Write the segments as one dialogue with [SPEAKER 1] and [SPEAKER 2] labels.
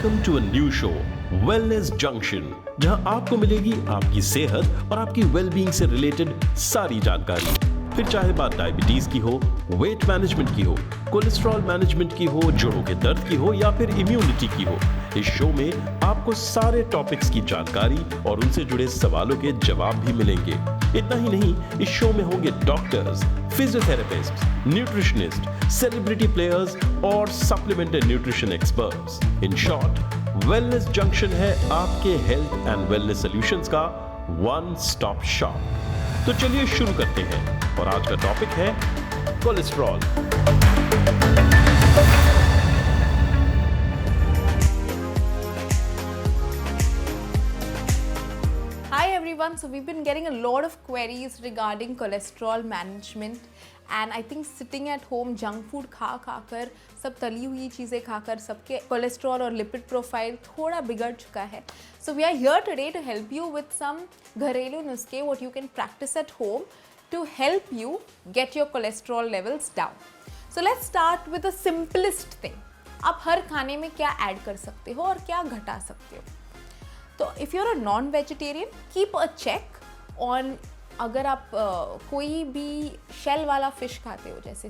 [SPEAKER 1] Welcome to a new show wellness junction, जहां आपको मिलेगी आपकी सेहत और आपकी वेलबींग से रिलेटेड सारी जानकारी। फिर चाहे बात डायबिटीज की हो, वेट मैनेजमेंट की हो, कोलेस्ट्रॉल मैनेजमेंट की हो, जोड़ों के दर्द की हो या फिर इम्यूनिटी की हो, इस शो में आपको सारे टॉपिक्स की जानकारी और उनसे जुड़े सवालों के जवाब भी मिलेंगे। इतना ही नहीं, इस शो में होंगे doctors, physiotherapists, nutritionists, celebrity players और supplement and nutrition experts. In short, wellness junction है आपके हेल्थ एंड वेलनेस सॉल्यूशंस का वन स्टॉप शॉप। तो चलिए शुरू करते हैं, और आज का टॉपिक है cholesterol.
[SPEAKER 2] Hi everyone, so we've been getting a lot of queries regarding cholesterol management and I think sitting at home junk food खा कर सब तली हुई चीज़ें खाकर सबके कोलेस्ट्रॉल और लिपिड प्रोफाइल थोड़ा बिगड़ चुका है. So we are here today to help you with some घरेलू नुस्खे what you can practice at home to help you get your cholesterol levels down. So let's start with the simplest thing. आप हर खाने में क्या add कर सकते हो और क्या घटा सकते हो. तो if you are a non vegetarian, keep a check on अगर आप कोई भी शेल वाला फिश खाते हो जैसे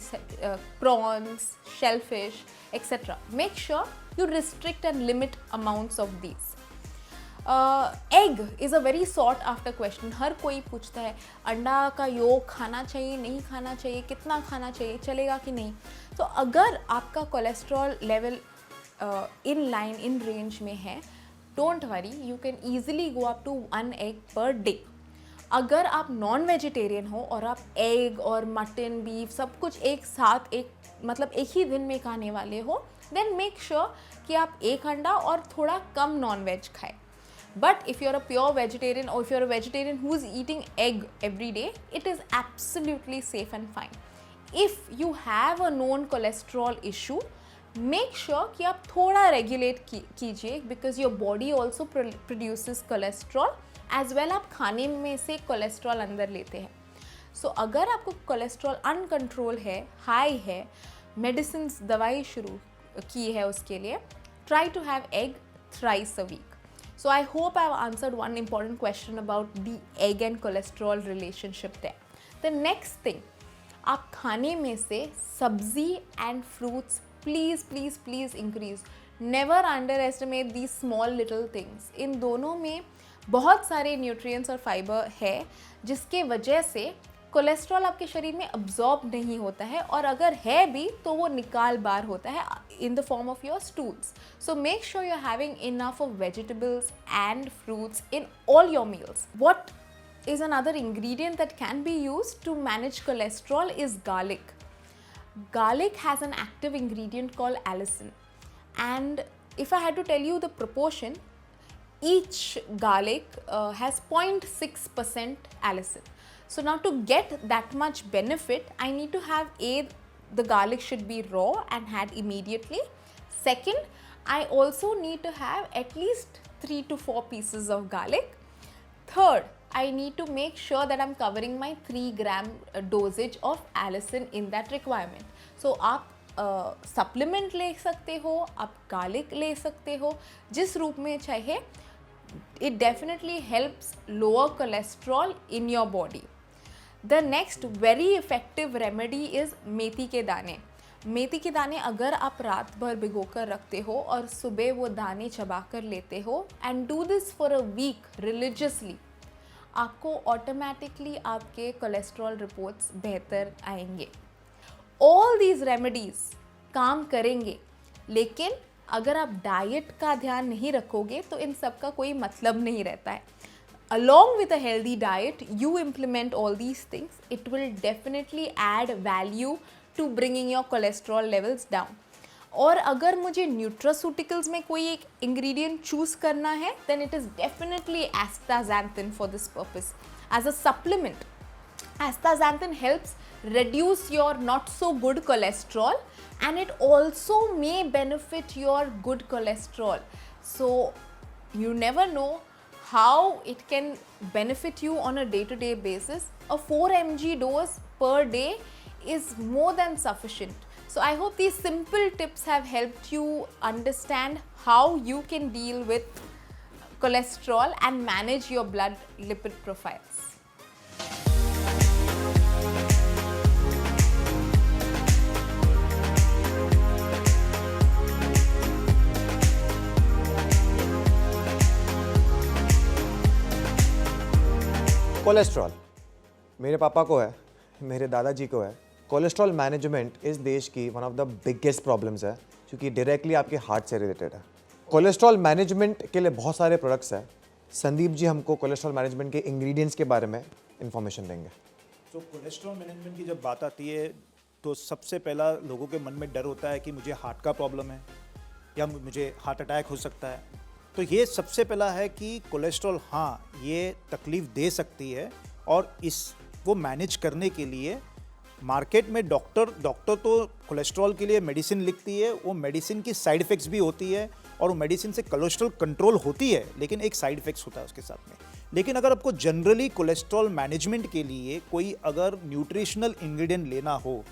[SPEAKER 2] prawns, shell fish etcetera, make sure you restrict and limit amounts of these. Egg is a very sought after question. हर कोई पूछता है अंडा का योग खाना चाहिए, नहीं खाना चाहिए, कितना खाना चाहिए, चलेगा कि नहीं. तो अगर आपका cholesterol level in line, in range में है, don't worry, you can easily go up to 1 egg per day. अगर आप नॉन वेजिटेरियन हो और आप एग और मटन, बीफ सब कुछ एक साथ एक ही दिन में खाने वाले हो, देन मेक श्योर कि आप एक अंडा और थोड़ा कम नॉन वेज खाएं. But if you are a pure vegetarian और if you are a vegetarian who is eating egg every day, it is absolutely safe and fine. If you have a known cholesterol issue, make sure कि आप थोड़ा regulate कीजिए because your body also produces cholesterol as well. आप खाने में से cholesterol अंदर लेते हैं. सो अगर आपको कोलेस्ट्रॉल अनकंट्रोल है, हाई है, मेडिसिन दवाई शुरू की है उसके लिए, try to have egg thrice a week. So I hope I have answered one important question about the egg and cholesterol relationship there. The next thing, आप खाने में से सब्जी and fruits please increase. Never underestimate these small little things. इन दोनों में बहुत सारे न्यूट्रिएंट्स और फाइबर है जिसके वजह से कोलेस्ट्रॉल आपके शरीर में अब्जॉर्ब नहीं होता है, और अगर है भी तो वो निकाल बार होता है in the form of your stools. So make sure you are having enough of vegetables and fruits in all your meals. What is another ingredient that can be used to manage cholesterol is garlic. Garlic has an active ingredient called allicin, and if I had to tell you the proportion, each garlic has 0.6% allicin. So now to get that much benefit, I need to have the garlic should be raw and had immediately. Second, I also need to have at least 3 to 4 pieces of garlic. Third, I need to make sure that I'm covering my 3 gram dosage of allicin in that requirement. So आप supplement ले सकते हो, आप garlic ले सकते हो, जिस रूप में चाहे. It definitely helps lower cholesterol in your body. The next very effective remedy is मेथी के दाने. मेथी के दाने अगर आप रात भर भिगो कर रखते हो और सुबह वो दाने चबा कर लेते हो, and do this for a week religiously, आपको ऑटोमेटिकली आपके कोलेस्ट्रॉल रिपोर्ट्स बेहतर आएंगे. ऑल दीज रेमेडीज़ काम करेंगे, लेकिन अगर आप डाइट का ध्यान नहीं रखोगे तो इन सब का कोई मतलब नहीं रहता है. Along with a healthy diet, you implement all these things, it will definitely add value to bringing your cholesterol levels down. और अगर मुझे न्यूट्रास्यूटिकल्स में कोई एक इंग्रेडिएंट चूज़ करना है, then it is definitely astaxanthin for this purpose. As a supplement, astaxanthin helps reduce your not so good cholesterol, and it also may benefit your good cholesterol. So you never know how it can benefit you on a day-to-day basis. A 4 mg dose per day is more than sufficient. So I hope these simple tips have helped you understand how you can deal with cholesterol and manage your blood lipid profiles.
[SPEAKER 3] Cholesterol मेरे पापा को है, मेरे दादाजी को है। Cholesterol management इस देश की one of the biggest problems है, क्योंकि डायरेक्टली आपके हार्ट से रिलेटेड है। कोलेस्ट्रॉल मैनेजमेंट के लिए बहुत सारे प्रोडक्ट्स हैं। संदीप जी हमको कोलेस्ट्रॉल मैनेजमेंट के इंग्रेडिएंट्स के बारे में इंफॉर्मेशन देंगे।
[SPEAKER 4] तो कोलेस्ट्रॉल मैनेजमेंट की जब बात आती है तो सबसे पहला लोगों के मन में डर होता है कि मुझे हार्ट का प्रॉब्लम है या मुझे हार्ट अटैक हो सकता है। तो ये सबसे पहला है कि कोलेस्ट्रॉल हाँ ये तकलीफ़ दे सकती है, और इसको मैनेज करने के लिए मार्केट में डॉक्टर तो कोलेस्ट्रॉल के लिए मेडिसिन लिखती है। वो मेडिसिन की साइड इफ़ेक्ट्स भी होती है और वो मेडिसिन से कोलेस्ट्रॉल कंट्रोल होती है, लेकिन एक साइड इफ़ेक्ट्स होता है उसके साथ में। लेकिन अगर आपको जनरली कोलेस्ट्रॉल मैनेजमेंट के लिए कोई अगर न्यूट्रिशनल इंग्रेडिएंट लेना हो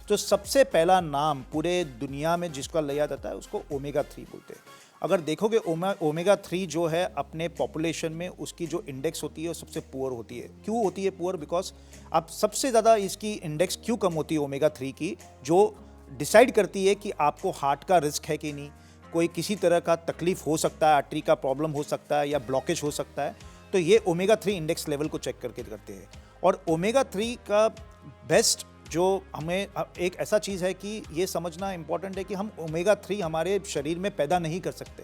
[SPEAKER 4] तो सबसे पहला नाम पूरे दुनिया में जिसका लिया जाता है उसको ओमेगा 3 बोलते हैं। अगर देखोगे ओमेगा 3 जो है अपने पॉपुलेशन में उसकी जो इंडेक्स होती है वो सबसे पुअर होती है। क्यों होती है पुअर? बिकॉज अब सबसे ज़्यादा इसकी इंडेक्स क्यों कम होती है ओमेगा 3 की, जो डिसाइड करती है कि आपको हार्ट का रिस्क है कि नहीं, कोई किसी तरह का तकलीफ हो सकता है, आर्टरी का प्रॉब्लम हो सकता है या ब्लॉकेज हो सकता है, तो ये ओमेगा 3 इंडेक्स लेवल को चेक करके करते हैं। और ओमेगा 3 का बेस्ट जो हमें एक ऐसा चीज़ है कि ये समझना इम्पॉर्टेंट है कि हम ओमेगा 3 हमारे शरीर में पैदा नहीं कर सकते।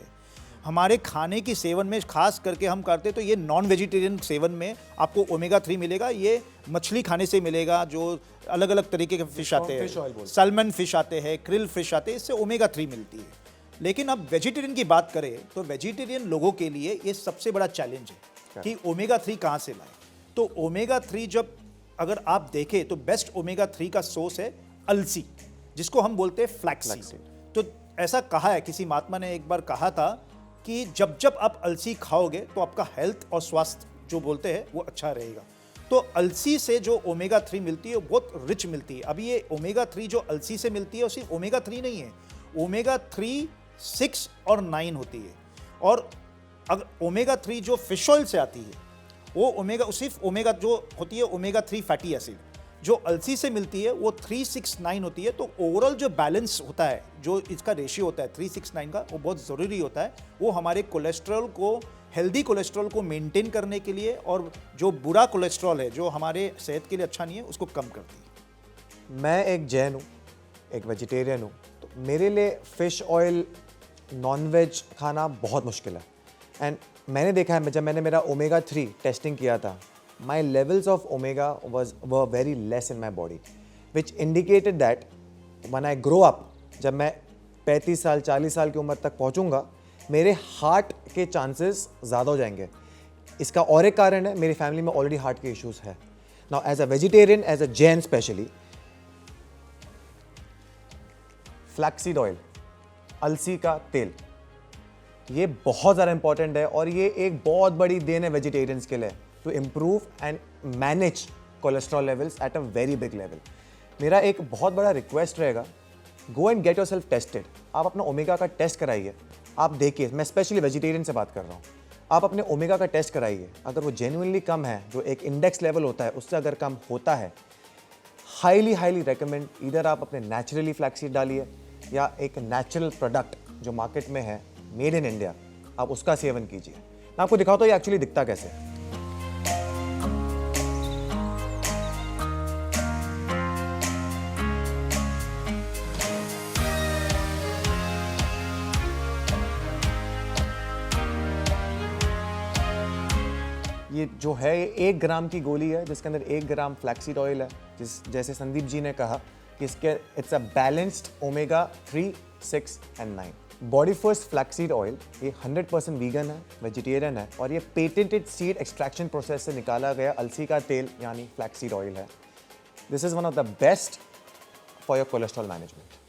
[SPEAKER 4] हमारे खाने की सेवन में खास करके हम करते तो ये नॉन वेजिटेरियन सेवन में आपको ओमेगा 3 मिलेगा। ये मछली खाने से मिलेगा, जो अलग अलग तरीके के फिश आते हैं, सैल्मन फिश आते हैं, क्रिल फिश आते हैं, इससे ओमेगा 3 मिलती है। लेकिन अब वेजिटेरियन की बात करें तो वेजिटेरियन लोगों के लिए ये सबसे बड़ा चैलेंज है कि ओमेगा 3 कहाँ से लाए। तो ओमेगा 3 जब अगर आप देखें तो बेस्ट ओमेगा 3 का सोर्स है अलसी, जिसको हम बोलते हैं फ्लैक्सीड। तो ऐसा कहा है, किसी महात्मा ने एक बार कहा था कि जब जब आप अलसी खाओगे तो आपका हेल्थ और स्वास्थ्य जो बोलते हैं वो अच्छा रहेगा। तो अलसी से जो ओमेगा 3 मिलती है वो बहुत रिच मिलती है। अभी ये ओमेगा 3 जो अलसी से मिलती है वो सिर्फ ओमेगा 3 नहीं है, ओमेगा 3, 6 और 9 होती है। और अगर ओमेगा 3 जो फिश ऑयल से आती है वो सिर्फ ओमेगा जो होती है ओमेगा 3 फैटी एसिड, जो अलसी से मिलती है वो 369 होती है। तो ओवरऑल जो बैलेंस होता है, जो इसका रेशियो होता है 369 का, वो बहुत ज़रूरी होता है। वो हमारे कोलेस्ट्रॉल को, हेल्दी कोलेस्ट्रॉल को मेंटेन करने के लिए, और जो बुरा कोलेस्ट्रॉल है जो हमारे सेहत के लिए अच्छा नहीं है उसको कम करती है।
[SPEAKER 3] मैं एक जैन हूँ, एक वेजिटेरियन हूँ, तो मेरे लिए फ़िश ऑयल नॉन वेज खाना बहुत मुश्किल है। एंड मैंने देखा है, जब मैंने मेरा ओमेगा 3 टेस्टिंग किया था, my levels of omega were very less in my body, which indicated that when I grow up, जब मैं 35 साल 40 साल की उम्र तक पहुंचूंगा, मेरे हार्ट के चांसेस ज़्यादा हो जाएंगे। इसका और एक कारण है, मेरी फैमिली में ऑलरेडी हार्ट के इश्यूज है। Now as a vegetarian, as a Jain specially, flaxseed oil, अलसी का तेल, ये बहुत ज़्यादा इंपॉर्टेंट है, और ये एक बहुत बड़ी देन है वेजिटेरियंस के लिए to improve and manage cholesterol levels at a very big level. मेरा एक बहुत बड़ा रिक्वेस्ट रहेगा, go and get yourself tested. आप अपना ओमेगा का टेस्ट कराइए, आप देखिए, मैं स्पेशली वेजिटेरियन से बात कर रहा हूँ, आप अपने ओमेगा का टेस्ट कराइए। अगर वो जेन्युइनली कम है, जो एक इंडेक्स लेवल होता है उससे अगर कम होता है, हाईली रिकमेंड ईदर आप अपने नेचुरली फ्लैक्सीड डालिए या एक नेचुरल प्रोडक्ट जो मार्केट में है मेड इन इंडिया, आप उसका सेवन कीजिए। मैं आपको दिखाता हूँ ये एक्चुअली दिखता कैसे है। ये जो है ये 1 ग्राम की गोली है, जिसके अंदर 1 ग्राम फ्लैक्सीड ऑयल है। जैसे संदीप जी ने कहा कि इसके it's a balanced omega 3, 6 and 9। Body first flaxseed oil ये 100% वीगन है, वेजिटेरियन है, और ये पेटेंटेड सीड एक्सट्रैक्शन प्रोसेस से निकाला गया अलसी का तेल यानी फ्लैक्सीड ऑयल है। This is one of the best for your cholesterol management.